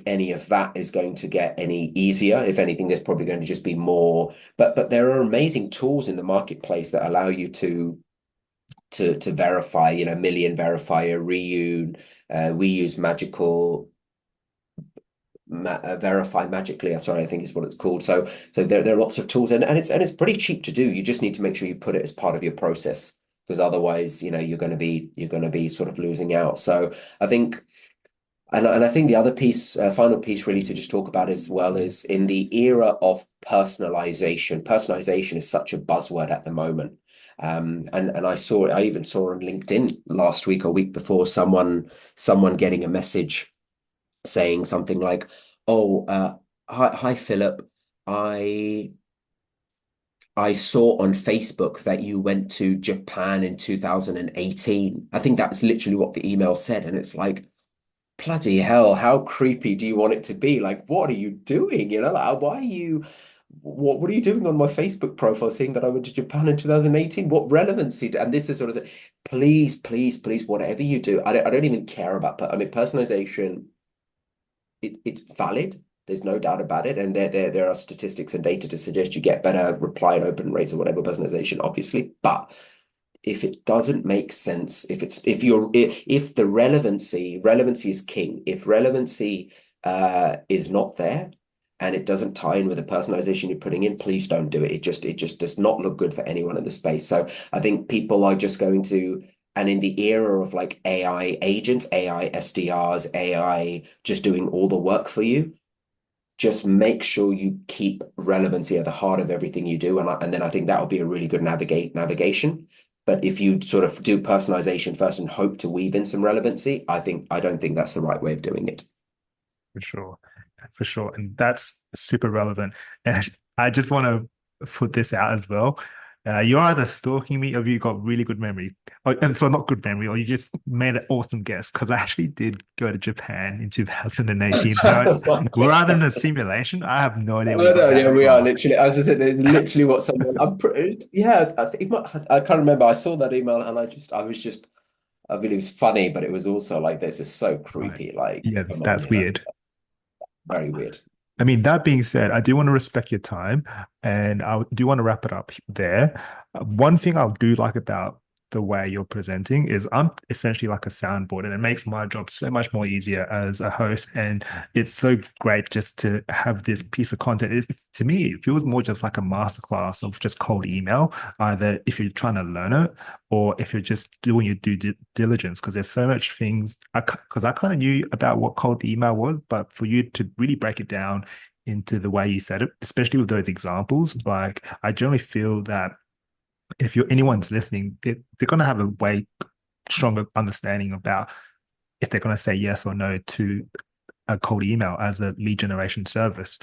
Speaker 2: any of that is going to get any easier. If anything, there's probably going to just be more. But there are amazing tools in the marketplace that allow you to verify. Million Verifier, Reune. We use Magical Verify Magically. Sorry, I think is what it's called. So there are lots of tools, and it's pretty cheap to do. You just need to make sure you put it as part of your process, because otherwise, you're going to be sort of losing out. So I think. And I think the other piece, final piece, really to just talk about as well, is in the era of personalization. Personalization is such a buzzword at the moment. And I even saw on LinkedIn last week or week before, someone getting a message saying something like, "Oh, hi Philip, I I saw on Facebook that you went to Japan in 2018." I think that's literally what the email said, and it's like, bloody hell, how creepy do you want it to be? Like, what are you doing? Like, why are you, what are you doing on my Facebook profile saying that I went to Japan in 2018? What relevancy? And this is sort of, please, please, please, whatever you do, I don't even care about, I mean, personalization, it's valid. There's no doubt about it. And there are statistics and data to suggest you get better reply and open rates or whatever personalization, obviously. But if it doesn't make sense, if the relevancy is king. If relevancy is not there and it doesn't tie in with the personalization you're putting in, please don't do it. It just does not look good for anyone in the space. So I think people are just going to, and in the era of like AI agents, AI SDRs, AI just doing all the work for you, just make sure you keep relevancy at the heart of everything you do. And then I think that will be a really good navigation. But if you sort of do personalization first and hope to weave in some relevancy, I don't think that's the right way of doing it.
Speaker 1: For sure. For sure. And that's super relevant. And I just want to put this out as well. You're either stalking me or you got really good memory. And so not good memory, or you just made an awesome guess because I actually did go to Japan in 2018. Now, we're either in a simulation. I have no idea where you
Speaker 2: Oh
Speaker 1: got
Speaker 2: no,
Speaker 1: that
Speaker 2: yeah, we are
Speaker 1: from.
Speaker 2: literally. As I said, there's literally what someone. I'm pretty. Yeah, I think I can't remember. I saw that email and I was just. I mean, it was funny, but it was also like this is so
Speaker 1: Right.
Speaker 2: creepy. Like,
Speaker 1: Yeah,
Speaker 2: come on,
Speaker 1: that's weird.
Speaker 2: very weird.
Speaker 1: I mean, that being said, I do want to respect your time and I do want to wrap it up there. One thing I do like about the way you're presenting is I'm essentially like a soundboard, and it makes my job so much more easier as a host. And it's so great just to have this piece of content. To me, it feels more just like a masterclass of just cold email, either if you're trying to learn it or if you're just doing your due diligence, because there's so much things because I kind of knew about what cold email was, but for you to really break it down into the way you said it, especially with those examples, like I generally feel that if you're anyone's listening, they're going to have a way stronger understanding about if they're going to say yes or no to a cold email as a lead generation service.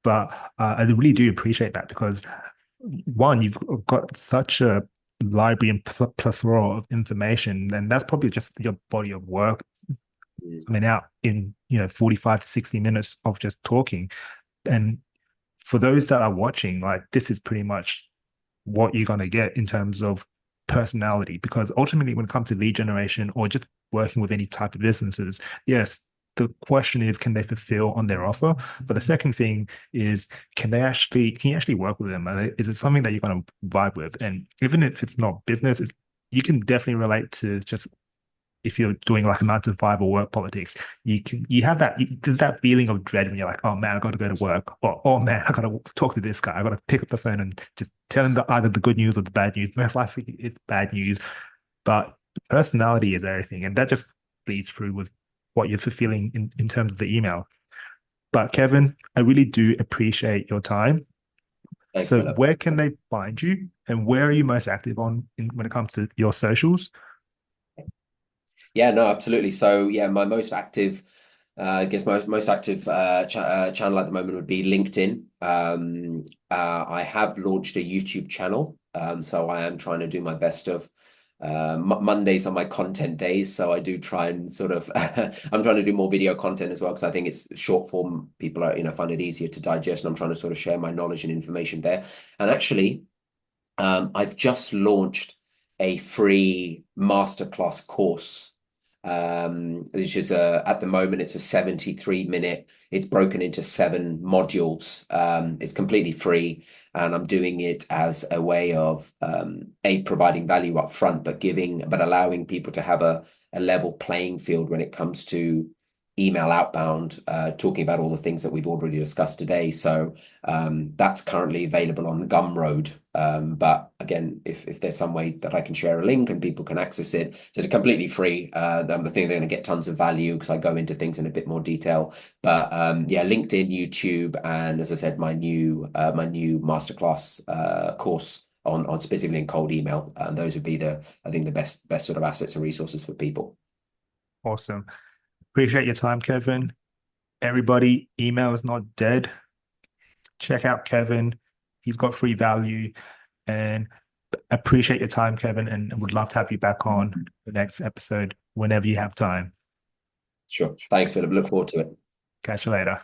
Speaker 1: But I really do appreciate that because one, you've got such a library and plethora of information, and that's probably just your body of work
Speaker 2: Mm.
Speaker 1: coming out in 45 to 60 minutes of just talking. And for those that are watching, like this is pretty much what you're going to get in terms of personality. Because ultimately, when it comes to lead generation or just working with any type of businesses, yes, the question is, can they fulfill on their offer? But the second thing is, can you actually work with them? Is it something that you're going to vibe with? And even if it's not business, you can definitely relate to just if you're doing like a 9 to 5 or work politics, you have that there's that feeling of dread when you're like, oh man, I got to go to work, or oh man, I got to talk to this guy, I got to pick up the phone and just tell him either the good news or the bad news. Most likely it's bad news, but personality is everything, and that just bleeds through with what you're fulfilling in terms of the email. But Kevin, I really do appreciate your time.
Speaker 2: Thanks,
Speaker 1: So
Speaker 2: Philip.
Speaker 1: where can they find you, and where are you most active on when it comes to your socials?
Speaker 2: Yeah, no, absolutely. So yeah, my most active, I guess most active channel at the moment would be LinkedIn. I have launched a YouTube channel, so I am trying to do my best of. Mondays are my content days, so I do try and sort of I'm trying to do more video content as well because I think it's short form. People are, find it easier to digest, and I'm trying to sort of share my knowledge and information there. And actually, I've just launched a free masterclass course, which is at the moment it's a 73-minute. It's broken into 7 modules. It's completely free, and I'm doing it as a way of providing value up front, but allowing people to have a level playing field when it comes to email outbound, talking about all the things that we've already discussed today. So that's currently available on Gumroad. But again, if there's some way that I can share a link and people can access it, so it's completely free. I think they're going to get tons of value because I go into things in a bit more detail. But yeah, LinkedIn, YouTube, and as I said, my new masterclass course on specifically in cold email. And those would be I think the best sort of assets and resources for people.
Speaker 1: Awesome. Appreciate your time, Kevin. Everybody, email is not dead. Check out Kevin. He's got free value, and appreciate your time, Kevin, and would love to have you back on the next episode whenever you have time.
Speaker 2: Sure. Thanks, Philip. Look forward to it.
Speaker 1: Catch you later.